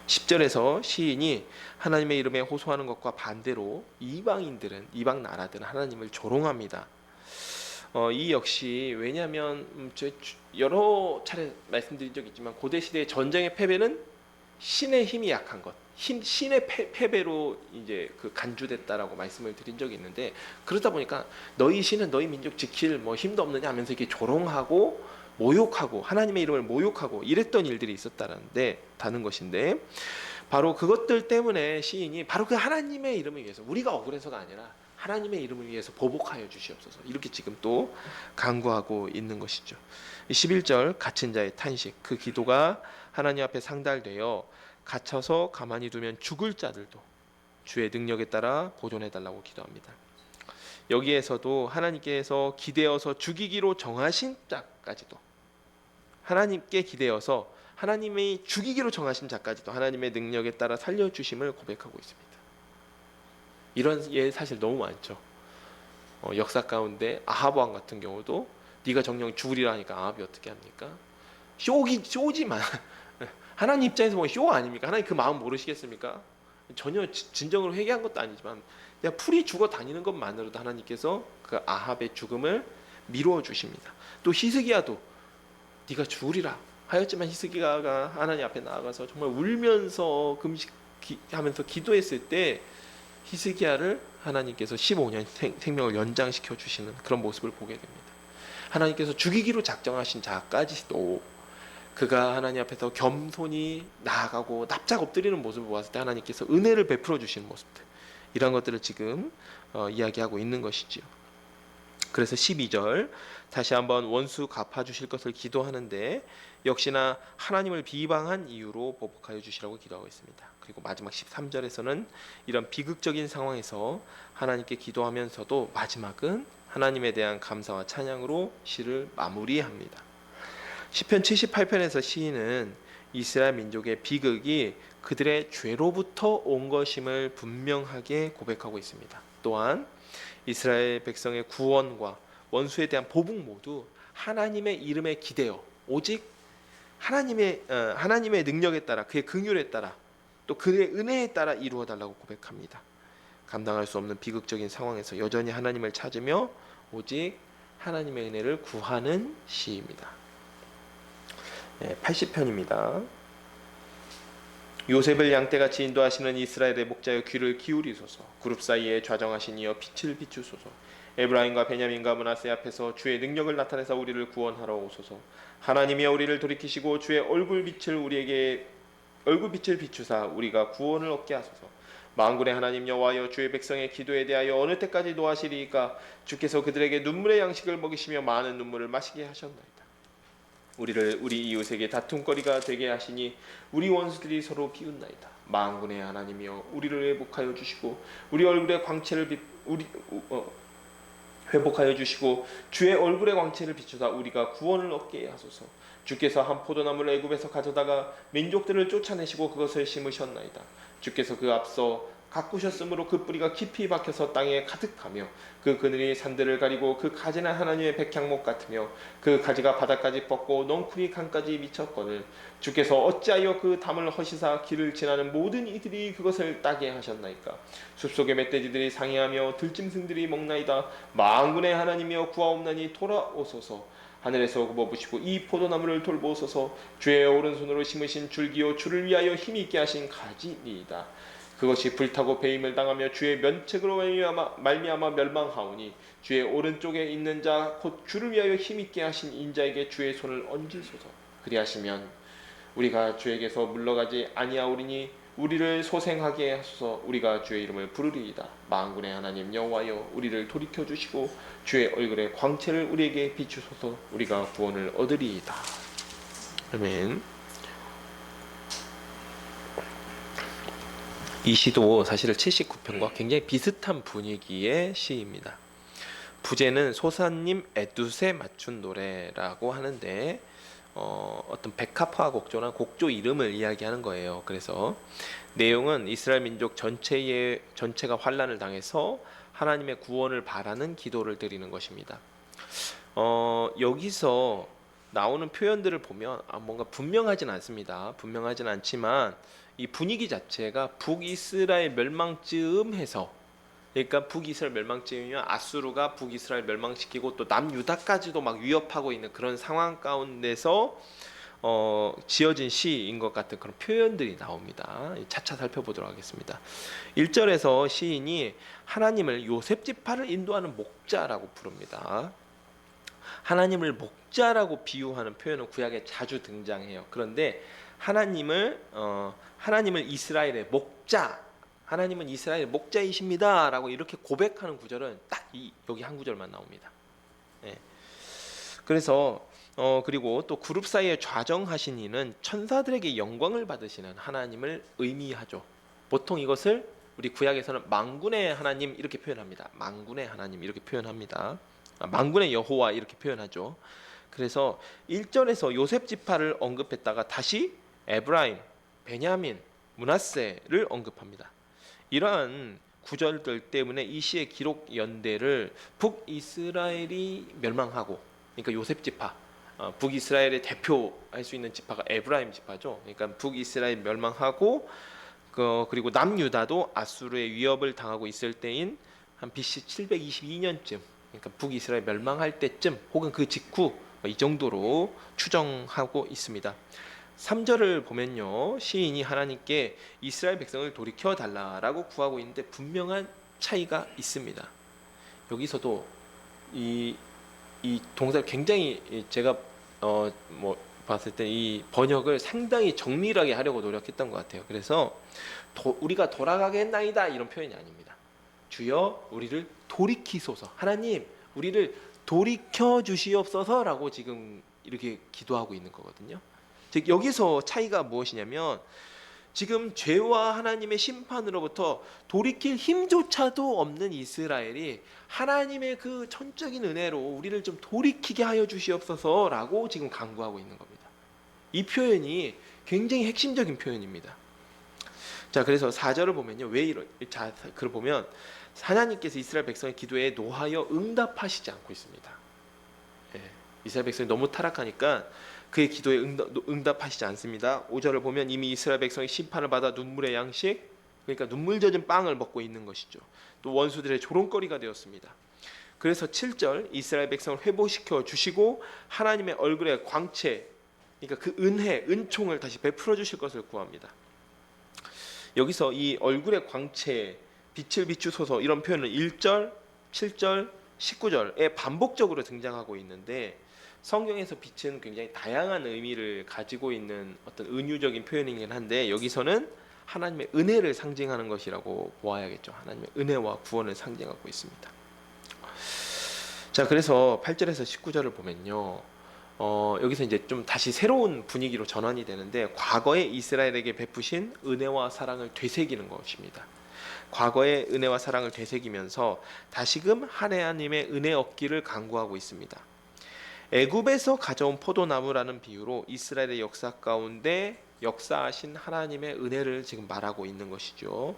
10절에서 시인이 하나님의 이름에 호소하는 것과 반대로 이방 나라들은 하나님을 조롱합니다. 이 역시 왜냐하면 여러 차례 말씀드린 적이 있지만 고대 시대의 전쟁의 패배는 신의 힘이 약한 것, 신의 패배로 이제 그 간주됐다라고 말씀을 드린 적이 있는데, 그러다 보니까 너희 신은 너희 민족 지킬 뭐 힘도 없느냐 하면서 이렇게 조롱하고 모욕하고 하나님의 이름을 모욕하고 이랬던 일들이 다는 것인데, 바로 그것들 때문에 시인이 바로 그 하나님의 이름을 위해서, 우리가 억울해서가 아니라 하나님의 이름을 위해서 보복하여 주시옵소서, 이렇게 지금 또 간구하고 있는 것이죠. 11절 갇힌 자의 탄식, 그 기도가 하나님 앞에 상달되어 갇혀서 가만히 두면 죽을 자들도 주의 능력에 따라 보존해달라고 기도합니다. 여기에서도 하나님께서 기대어서 죽이기로 정하신 자까지도, 하나님께 기대어서 하나님이 죽이기로 정하신 자까지도 하나님의 능력에 따라 살려주심을 고백하고 있습니다. 이런 예 사실 너무 많죠. 역사 가운데 아합 왕 같은 경우도 네가 정령 죽으리라 하니까 아합이 어떻게 합니까? 쇼지만 하나님 입장에서 보면 쇼 아닙니까? 하나님 그 마음 모르시겠습니까? 전혀 진정으로 회개한 것도 아니지만 그냥 풀이 죽어 다니는 것만으로도 하나님께서 그 아합의 죽음을 미루어 주십니다. 또 히스기야도 네가 죽으리라 하였지만 히스기야가 하나님 앞에 나아가서 정말 울면서 금식하면서 기도했을 때 히스기야를 하나님께서 15년 생명을 연장시켜 주시는 그런 모습을 보게 됩니다. 하나님께서 죽이기로 작정하신 자까지도 그가 하나님 앞에서 겸손히 나아가고 납작 엎드리는 모습을 보았을 때 하나님께서 은혜를 베풀어 주시는 모습들, 이런 것들을 지금 이야기하고 있는 것이지요. 그래서 12절 다시 한번 원수 갚아주실 것을 기도하는데 역시나 하나님을 비방한 이유로 보복하여 주시라고 기도하고 있습니다. 그리고 마지막 13절에서는 이런 비극적인 상황에서 하나님께 기도하면서도 마지막은 하나님에 대한 감사와 찬양으로 시를 마무리합니다. 시편 78편에서 시인은 이스라엘 민족의 비극이 그들의 죄로부터 온 것임을 분명하게 고백하고 있습니다. 또한 이스라엘 백성의 구원과 원수에 대한 보복 모두 하나님의 이름에 기대어 오직 하나님의 능력에 따라, 그의 긍휼에 따라, 또 그의 은혜에 따라 이루어 달라고 고백합니다. 감당할 수 없는 비극적인 상황에서 여전히 하나님을 찾으며 오직 하나님의 은혜를 구하는 시입니다. 80편입니다. 요셉을 양떼같이 인도하시는 이스라엘의 목자여 귀를 기울이소서. 그룹 사이에 좌정하신 이여 빛을 비추소서. 에브라임과 베냐민과 므낫세 앞에서 주의 능력을 나타내사 우리를 구원하러 오소서. 하나님이여 우리를 돌이키시고 주의 얼굴빛을 비추사 우리가 구원을 얻게 하소서. 만군의 하나님 여호와여 주의 백성의 기도에 대하여 어느 때까지 노하시리이까? 주께서 그들에게 눈물의 양식을 먹이시며 많은 눈물을 마시게 하셨나이다. 우리를 우리 이웃에게 다툼거리가 되게 하시니 우리 원수들이 서로 비웃나이다. 만군의 하나님이여 우리를 회복하여 주시고 우리 얼굴의 광채를 회복하여 주시고 주의 얼굴의 광채를 비추사 우리가 구원을 얻게 하소서. 주께서 한 포도나무를 애굽에서 가져다가 민족들을 쫓아내시고 그것을 심으셨나이다. 주께서 그 앞서 가꾸셨으므로 그 뿌리가 깊이 박혀서 땅에 가득하며 그 그늘이 산들을 가리고 그 가지는 하나님의 백향목 같으며 그 가지가 바닥까지 뻗고 넝쿨이 강까지 미쳤거늘 주께서 어찌하여 그 담을 허시사 길을 지나는 모든 이들이 그것을 따게 하셨나이까? 숲속의 멧돼지들이 상해하며 들짐승들이 먹나이다. 만군의 하나님이여 구하옵나니 돌아오소서. 하늘에서 굽어보시고 이 포도나무를 돌보소서. 주의 오른손으로 심으신 줄기요 주를 위하여 힘있게 하신 가지니이다. 그것이 불타고 배임을 당하며 주의 면책으로 말미암아 멸망하오니 주의 오른쪽에 있는 자 곧 주를 위하여 힘있게 하신 인자에게 주의 손을 얹으소서. 그리하시면 우리가 주에게서 물러가지 아니하오리니 우리를 소생하게 하소서. 우리가 주의 이름을 부르리이다. 만군의 하나님 여호와여 우리를 돌이켜 주시고 주의 얼굴의 광채를 우리에게 비추소서. 우리가 구원을 얻으리이다. 아멘. 이 시도 사실 79편과 굉장히 비슷한 분위기의 시입니다. 부제는 소사님 에두세 맞춘 노래라고 하는데 어떤 백합화 곡조나 곡조 이름을 이야기하는 거예요. 그래서 내용은 이스라엘 민족 전체가 환난을 당해서 하나님의 구원을 바라는 기도를 드리는 것입니다. 여기서 나오는 표현들을 보면 뭔가 분명하진 않습니다. 분명하진 않지만 이 분위기 자체가 북이스라엘 멸망쯤 해서, 그러니까 북이스라엘 멸망쯤이면 아수르가 북이스라엘 멸망시키고 또 남유다까지도 막 위협하고 있는 그런 상황 가운데서 지어진 시인 것 같은 그런 표현들이 나옵니다. 차차 살펴보도록 하겠습니다. 1절에서 시인이 하나님을 요셉 지파를 인도하는 목자라고 부릅니다. 하나님을 목자라고 비유하는 표현은 구약에 자주 등장해요. 그런데 하나님을 이스라엘의 목자, 하나님은 이스라엘의 목자이십니다라고 이렇게 고백하는 구절은 딱 여기 한 구절만 나옵니다. 예. 그래서 그리고 또 그룹 사이에 좌정하신 이는 천사들에게 영광을 받으시는 하나님을 의미하죠. 보통 이것을 우리 구약에서는 만군의 하나님 이렇게 표현합니다. 만군의 하나님 이렇게 표현합니다. 만군의 여호와 이렇게 표현하죠. 그래서 1절에서 요셉 지파를 언급했다가 다시 에브라임, 베냐민, 므낫세를 언급합니다. 이러한 구절들 때문에 이 시의 기록 연대를 북이스라엘이 멸망하고, 그러니까 요셉 지파, 북이스라엘의 대표할 수 있는 지파가 에브라임 지파죠. 그러니까 북이스라엘 멸망하고 그리고 남유다도 아수르의 위협을 당하고 있을 때인 한 BC 722년쯤, 그러니까 북이스라엘 멸망할 때쯤 혹은 그 직후 이 정도로 추정하고 있습니다. 3절을 보면요, 시인이 하나님께 이스라엘 백성을 돌이켜 달라라고 구하고 있는데 분명한 차이가 있습니다. 여기서도 이 동사를 굉장히 제가 봤을 때 이 번역을 상당히 정밀하게 하려고 노력했던 것 같아요. 그래서 우리가 돌아가게 했나이다 이런 표현이 아닙니다. 주여 우리를 돌이키소서, 하나님 우리를 돌이켜 주시옵소서라고 지금 이렇게 기도하고 있는 거거든요. 즉 여기서 차이가 무엇이냐면 지금 죄와 하나님의 심판으로부터 돌이킬 힘조차도 없는 이스라엘이 하나님의 그 전적인 은혜로 우리를 좀 돌이키게 하여 주시옵소서라고 지금 간구하고 있는 겁니다. 이 표현이 굉장히 핵심적인 표현입니다. 자, 그래서 4절을 보면요, 그걸 보면 하나님께서 이스라엘 백성의 기도에 노하여 응답하시지 않고 있습니다. 예, 이스라엘 백성이 너무 타락하니까 그의 기도에 응답하시지 않습니다. 5절을 보면 이미 이스라엘 백성이 심판을 받아 눈물의 양식, 그러니까 눈물 젖은 빵을 먹고 있는 것이죠. 또 원수들의 조롱거리가 되었습니다. 그래서 7절 이스라엘 백성을 회복시켜 주시고 하나님의 얼굴의 광채, 그러니까 그 은총을 다시 베풀어 주실 것을 구합니다. 여기서 이 얼굴의 광채, 빛을 비추소서 이런 표현은 1절, 7절, 19절에 반복적으로 등장하고 있는데 성경에서 빛은 굉장히 다양한 의미를 가지고 있는 어떤 은유적인 표현이긴 한데 여기서는 하나님의 은혜를 상징하는 것이라고 보아야겠죠. 하나님의 은혜와 구원을 상징하고 있습니다. 자, 그래서 8절에서 19절을 보면요, 여기서 이제 좀 다시 새로운 분위기로 전환이 되는데 과거에 이스라엘에게 베푸신 은혜와 사랑을 되새기는 것입니다. 과거의 은혜와 사랑을 되새기면서 다시금 하나님의 은혜 얻기를 간구하고 있습니다. 애굽에서 가져온 포도나무라는 비유로 이스라엘의 역사 가운데 역사하신 하나님의 은혜를 지금 말하고 있는 것이죠.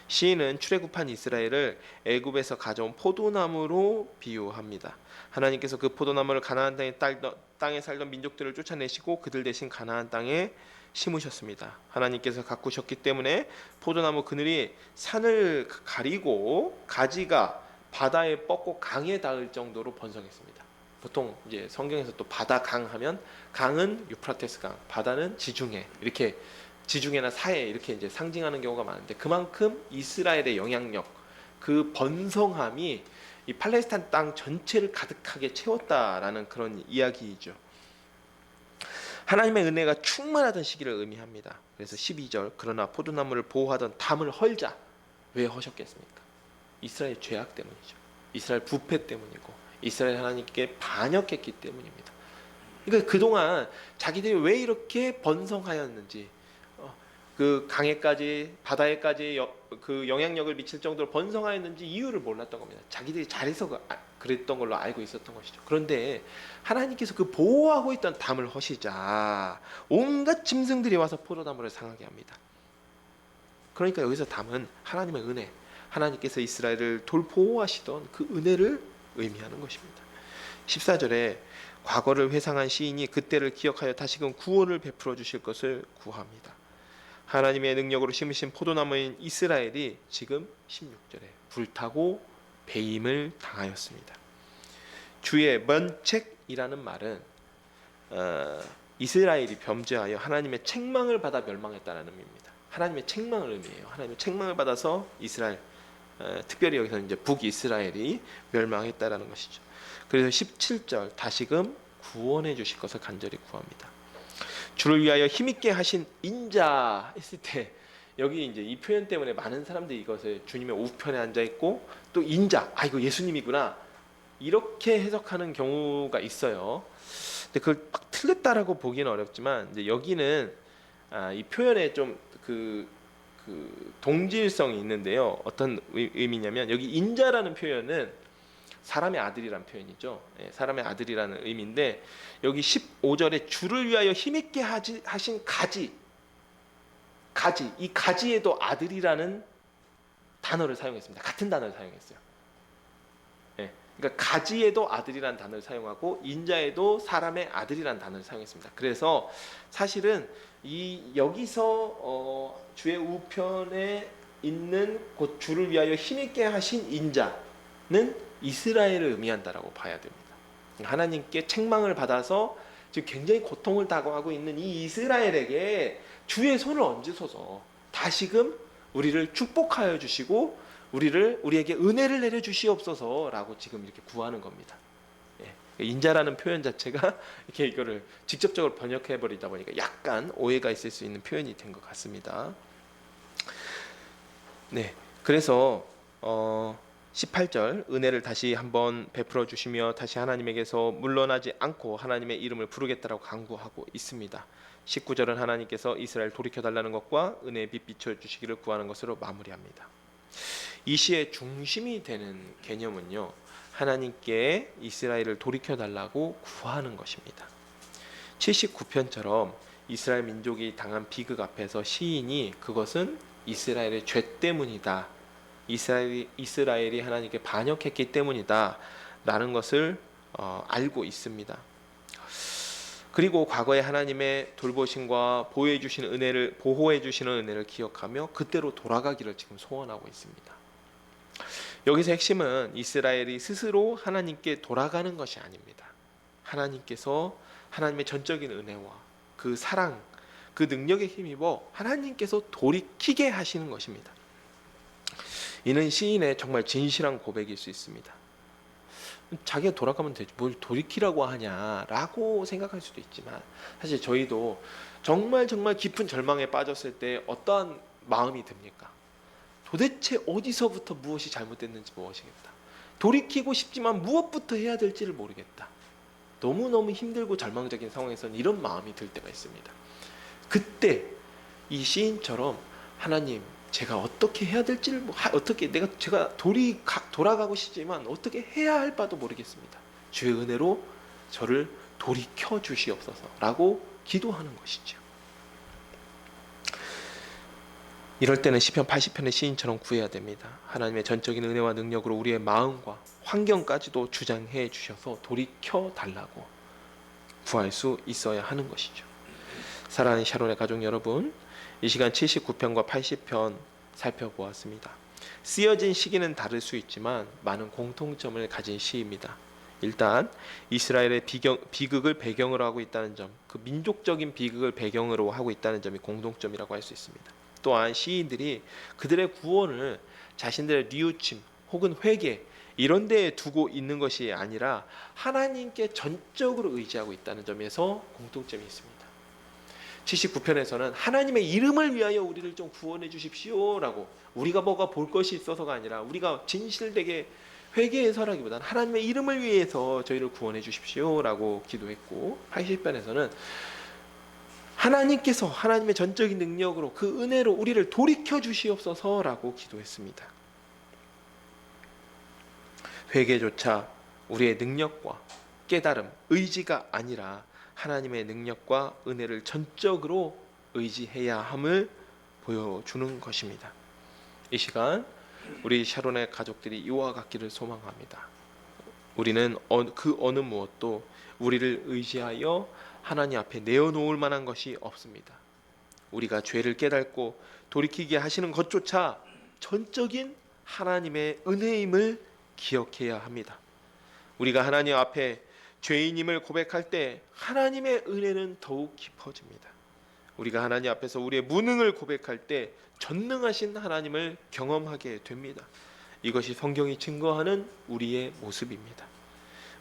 시인은 출애굽한 이스라엘을 애굽에서 가져온 포도나무로 비유합니다. 하나님께서 그 포도나무를 가나안 땅에 살던 민족들을 쫓아내시고 그들 대신 가나안 땅에 심으셨습니다. 하나님께서 가꾸셨기 때문에 포도나무 그늘이 산을 가리고 가지가 바다에 뻗고 강에 닿을 정도로 번성했습니다. 보통 이제 성경에서 또 바다 강 하면 강은 유프라테스 강, 바다는 지중해, 이렇게 지중해나 사해 이렇게 이제 상징하는 경우가 많은데 그만큼 이스라엘의 영향력, 그 번성함이 이 팔레스타인 땅 전체를 가득하게 채웠다라는 그런 이야기이죠. 하나님의 은혜가 충만하던 시기를 의미합니다. 그래서 12절 그러나 포도나무를 보호하던 담을 헐자. 왜 허셨겠습니까? 이스라엘 죄악 때문이죠. 이스라엘 부패 때문이고 이스라엘 하나님께 반역했기 때문입니다. 그러니까 그동안 자기들이 왜 이렇게 번성하였는지, 그 강에까지 바다에까지 그 영향력을 미칠 정도로 번성하였는지 이유를 몰랐던 겁니다. 자기들이 잘해서 그랬던 걸로 알고 있었던 것이죠. 그런데 하나님께서 그 보호하고 있던 담을 허시자 온갖 짐승들이 와서 포도나무를 상하게 합니다. 그러니까 여기서 담은 하나님의 은혜, 하나님께서 이스라엘을 보호하시던 그 은혜를 의미하는 것입니다. 14절에 과거를 회상한 시인이 그때를 기억하여 다시금 구원을 베풀어 주실 것을 구합니다. 하나님의 능력으로 심으신 포도나무인 이스라엘이 지금 16절에 불타고 배임을 당하였습니다. 주의 면책이라는 말은 이스라엘이 범죄하여 하나님의 책망을 받아 멸망했다는 의미입니다. 하나님의 책망을 의미해요. 하나님의 책망을 받아서 이스라엘, 특별히 여기서 이제 북이스라엘이 멸망했다라는 것이죠. 그래서 17절 다시금 구원해 주실 것을 간절히 구합니다. 주를 위하여 힘있게 하신 인자 했을 때 여기 이제 이 표현 때문에 많은 사람들이 이것을 주님의 우편에 앉아 있고 또 인자, 아 이거 예수님이구나 이렇게 해석하는 경우가 있어요. 근데 그걸 막 틀렸다라고 보기는 어렵지만 이제 여기는 이 표현에 좀 그 동질성이 있는데요. 어떤 의미냐면 여기 인자라는 표현은 사람의 아들이라는 표현이죠. 사람의 아들이라는 의미인데 여기 15절에 주를 위하여 힘있게 하신 가지, 이 가지에도 아들이라는 단어를 사용했습니다. 같은 단어를 사용했어요. 그러니까 가지에도 아들이라는 단어를 사용하고 인자에도 사람의 아들이라는 단어를 사용했습니다. 그래서 사실은 여기서 주의 우편에 있는 곧 주를 위하여 힘있게 하신 인자는 이스라엘을 의미한다라고 봐야 됩니다. 하나님께 책망을 받아서 지금 굉장히 고통을 당하고 있는 이 이스라엘에게 주의 손을 얹으소서 다시금 우리를 축복하여 주시고 우리에게 은혜를 내려 주시옵소서라고 지금 이렇게 구하는 겁니다. 인자라는 표현 자체가 이렇게 이거를 직접적으로 번역해 버리다 보니까 약간 오해가 있을 수 있는 표현이 된 것 같습니다. 네, 그래서 18절 은혜를 다시 한번 베풀어 주시며 다시 하나님에게서 물러나지 않고 하나님의 이름을 부르겠다라고 강구하고 있습니다. 19절은 하나님께서 이스라엘 돌이켜 달라는 것과 은혜의 빛 비춰 주시기를 구하는 것으로 마무리합니다. 이 시의 중심이 되는 개념은요, 하나님께 이스라엘을 돌이켜 달라고 구하는 것입니다. 79편처럼 이스라엘 민족이 당한 비극 앞에서 시인이 그것은 이스라엘의 죄 때문이다, 이스라엘이 하나님께 반역했기 때문이다 라는 것을 알고 있습니다. 그리고 과거에 하나님의 돌보심과 보호해 주시는 은혜를 기억하며 그때로 돌아가기를 지금 소원하고 있습니다. 여기서 핵심은 이스라엘이 스스로 하나님께 돌아가는 것이 아닙니다. 하나님께서 하나님의 전적인 은혜와 그 사랑, 그 능력에 힘입어 하나님께서 돌이키게 하시는 것입니다. 이는 시인의 정말 진실한 고백일 수 있습니다. 자기가 돌아가면 되지 뭘 돌이키라고 하냐라고 생각할 수도 있지만 사실 저희도 정말 깊은 절망에 빠졌을 때 어떠한 마음이 듭니까? 도대체 어디서부터 무엇이 잘못됐는지 무엇이겠다. 돌이키고 싶지만 무엇부터 해야 될지를 모르겠다. 너무너무 힘들고 절망적인 상황에서는 이런 마음이 들 때가 있습니다. 그때 이 시인처럼 하나님 제가 어떻게 해야 될지를 제가 돌아가고 싶지만 어떻게 해야 할 바도 모르겠습니다. 주의 은혜로 저를 돌이켜 주시옵소서라고 기도하는 것이죠. 이럴 때는 시편 80편의 시인처럼 구해야 됩니다. 하나님의 전적인 은혜와 능력으로 우리의 마음과 환경까지도 주장해 주셔서 돌이켜 달라고 구할 수 있어야 하는 것이죠. 사랑하는 샤론의 가족 여러분, 이 시간 79편과 80편 살펴보았습니다. 쓰여진 시기는 다를 수 있지만 많은 공통점을 가진 시입니다. 일단 이스라엘의 비극을 배경으로 하고 있다는 점, 그 민족적인 비극을 배경으로 하고 있다는 점이 공통점이라고 할 수 있습니다. 또한 시인들이 그들의 구원을 자신들의 뉘우침 혹은 회개 이런 데에 두고 있는 것이 아니라 하나님께 전적으로 의지하고 있다는 점에서 공통점이 있습니다. 79편에서는 하나님의 이름을 위하여 우리를 좀 구원해 주십시오라고, 우리가 뭐가 볼 것이 있어서가 아니라 우리가 진실되게 회개해서라기보다는 하나님의 이름을 위해서 저희를 구원해 주십시오라고 기도했고, 80편에서는 하나님께서 하나님의 전적인 능력으로 그 은혜로 우리를 돌이켜 주시옵소서라고 기도했습니다. 회개조차 우리의 능력과 깨달음, 의지가 아니라 하나님의 능력과 은혜를 전적으로 의지해야 함을 보여주는 것입니다. 이 시간 우리 샤론의 가족들이 이와 같기를 소망합니다. 우리는 그 어느 무엇도 우리를 의지하여 하나님 앞에 내어놓을 만한 것이 없습니다. 우리가 죄를 깨닫고 돌이키게 하시는 것조차 전적인 하나님의 은혜임을 기억해야 합니다. 우리가 하나님 앞에 죄인임을 고백할 때 하나님의 은혜는 더욱 깊어집니다. 우리가 하나님 앞에서 우리의 무능을 고백할 때 전능하신 하나님을 경험하게 됩니다. 이것이 성경이 증거하는 우리의 모습입니다.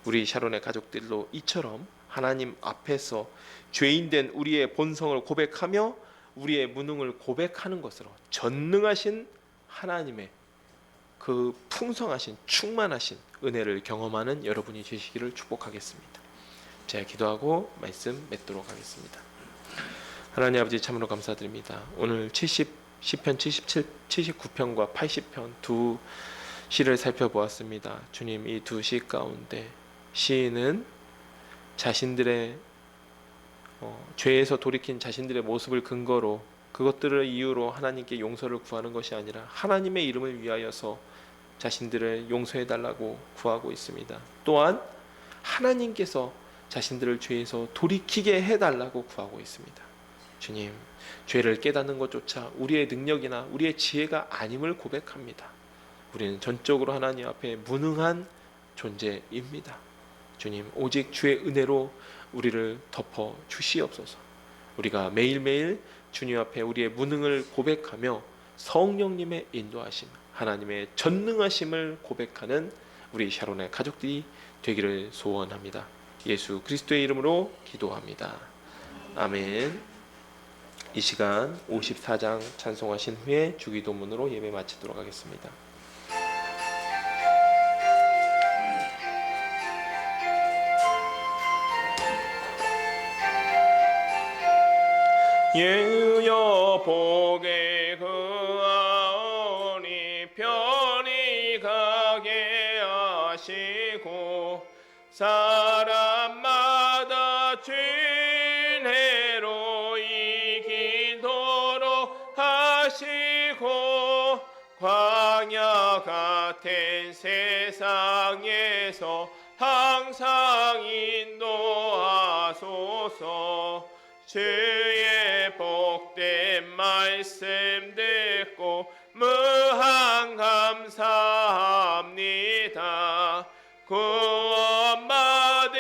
우리 샤론의 가족들도 이처럼 하나님 앞에서 죄인된 우리의 본성을 고백하며 우리의 무능을 고백하는 것으로 전능하신 하나님의 그 풍성하신 충만하신 은혜를 경험하는 여러분이 되시기를 축복하겠습니다. 제가 기도하고 말씀 맺도록 하겠습니다. 하나님 아버지 참으로 감사드립니다. 오늘 시편 77, 79편과 80편 두 시를 살펴보았습니다. 주님, 이 두 시 가운데 시인은 자신들의 죄에서 돌이킨 자신들의 모습을 근거로 그것들을 이유로 하나님께 용서를 구하는 것이 아니라 하나님의 이름을 위하여서 자신들을 용서해 달라고 구하고 있습니다. 또한 하나님께서 자신들을 죄에서 돌이키게 해달라고 구하고 있습니다. 주님, 죄를 깨닫는 것조차 우리의 능력이나 우리의 지혜가 아님을 고백합니다. 우리는 전적으로 하나님 앞에 무능한 존재입니다. 주님, 오직 주의 은혜로 우리를 덮어 주시옵소서. 우리가 매일매일 주님 앞에 우리의 무능을 고백하며 성령님의 인도하심, 하나님의 전능하심을 고백하는 우리 샤론의 가족들이 되기를 소원합니다. 예수 그리스도의 이름으로 기도합니다. 아멘. 이 시간 54장 찬송하신 후에 주기도문으로 예배 마치도록 하겠습니다. 예여 복에 그하오니 편히 가게 하시고 사람마다 죄인해로 이기도록 하시고 광야 같은 세상에서 항상 인도하소서. 주의 복된 말씀 듣고 무한 감사합니다. 구원받은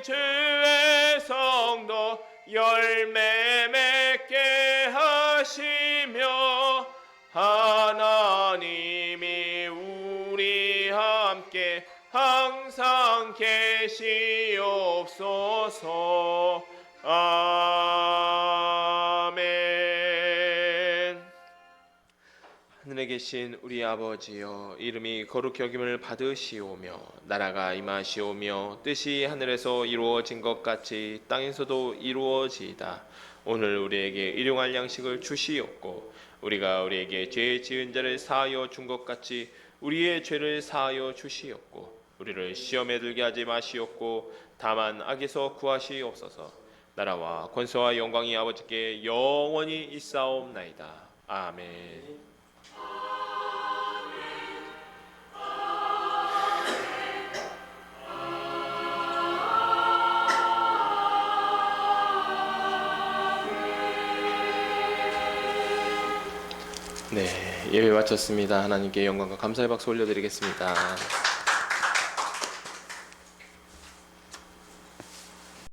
주의 성도 열매 맺게 하시며 하나님이 우리 함께 항상 계시옵소서. 아멘. 하늘에 계신 우리 아버지여, 이름이 거룩히 여김을 받으시오며 나라가 임하시오며 뜻이 하늘에서 이루어진 것 같이 땅에서도 이루어지이다. 오늘 우리에게 일용할 양식을 주시옵고 우리가 우리에게 죄 지은 자를 사하여 준 것 같이 우리의 죄를 사하여 주시옵고 우리를 시험에 들게 하지 마시옵고 다만 악에서 구하시옵소서. 나라와 권세와 영광이 아버지께 영원히 있사옵나이다. 아멘. 네, 예배 마쳤습니다. 하나님께 영광과 감사의 박수 올려드리겠습니다.